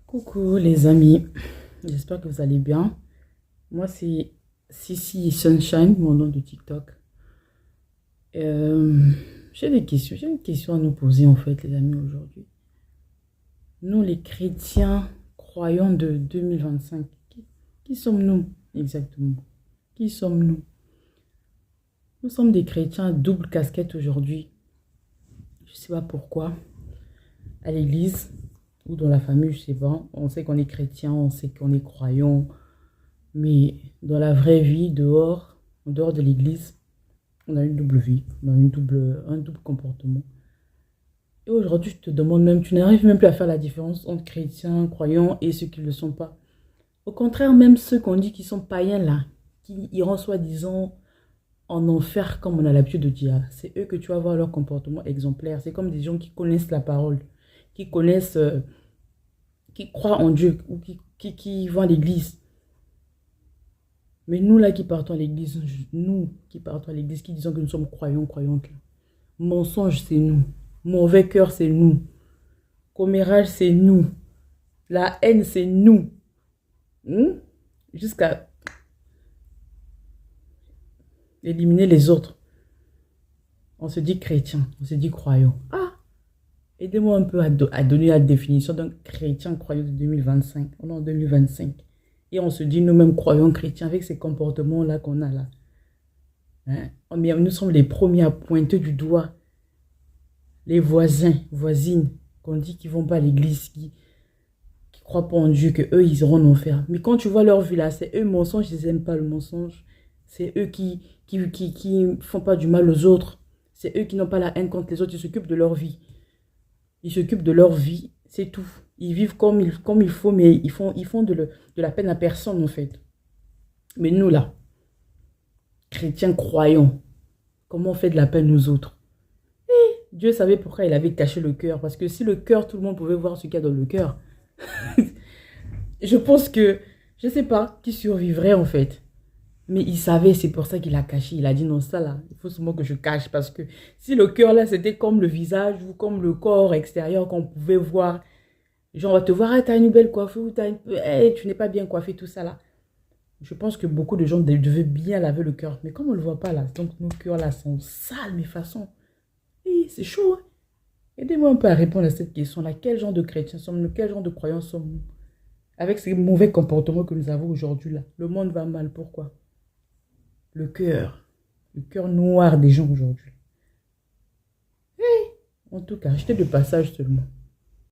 Coucou les amis, j'espère que vous allez bien. Moi c'est Sissi Sunshine, mon nom de TikTok. Euh, j'ai une question à nous poser en fait les amis aujourd'hui. Nous les chrétiens croyants de 2025, qui sommes-nous exactement? Qui sommes-nous? Nous sommes des chrétiens à double casquette aujourd'hui. Je ne sais pas pourquoi. À l'église ou dans la famille, je ne sais pas. On sait qu'on est chrétien, on sait qu'on est croyant. Mais dans la vraie vie, dehors, en dehors de l'église, on a une double vie, on a un double comportement. Et aujourd'hui, je te demande même, tu n'arrives même plus à faire la différence entre chrétiens, croyants et ceux qui ne le sont pas. Au contraire, même ceux qu'on dit qui sont païens là, qui iront soi-disant en enfer, comme on a l'habitude de dire, c'est eux que tu vas voir leur comportement exemplaire. C'est comme des gens qui connaissent la parole, qui connaissent, qui croient en Dieu ou qui vont à l'église. Mais nous là qui partons à l'église, nous qui partons à l'église, qui disons que nous sommes croyants, croyantes, là. Mensonge, c'est nous. Mauvais cœur, c'est nous. Commérage, c'est nous. La haine, c'est nous. Hmm? Jusqu'à éliminer les autres. On se dit chrétien, on se dit croyant. Ah, aidez-moi un peu à donner la définition d'un chrétien croyant de 2025. On est en 2025. Et on se dit nous-mêmes croyants chrétiens avec ces comportements-là qu'on a là. Hein? Nous sommes les premiers à pointer du doigt les voisins, voisines, qu'on dit qu'ils ne vont pas à l'église, qui ne croient pas en Dieu, qu'eux, ils auront en enfer. Mais quand tu vois leur vie là, c'est eux, le mensonge, ils n'aiment pas le mensonge. C'est eux qui font pas du mal aux autres. C'est eux qui n'ont pas la haine contre les autres. Ils s'occupent de leur vie. Ils s'occupent de leur vie, c'est tout. Ils vivent comme il faut, mais ils font de la peine à personne, en fait. Mais nous, là, chrétiens croyants, comment on fait de la peine aux autres? Dieu savait pourquoi il avait caché le cœur. Parce que si le cœur, tout le monde pouvait voir ce qu'il y a dans le cœur. Je pense que, je ne sais pas, qui survivrait en fait. Mais il savait, c'est pour ça qu'il a caché. Il a dit non, ça là, il faut seulement que je cache. Parce que si le cœur là, c'était comme le visage ou comme le corps extérieur qu'on pouvait voir. Genre, on va te voir, ah, t'as une belle coiffure, ou hey, tu n'es pas bien coiffé, tout ça là. Je pense que beaucoup de gens devaient bien laver le cœur. Mais comme on ne le voit pas là, donc nos cœurs là sont sales, mais façon. C'est chaud, hein? Aidez-moi un peu à répondre à cette question-là. Quel genre de chrétiens sommes-nous? Quel genre de croyants sommes-nous? Avec ces mauvais comportements que nous avons aujourd'hui là. Le monde va mal. Pourquoi? Le cœur. Le cœur noir des gens aujourd'hui. En tout cas, j'étais de passage seulement.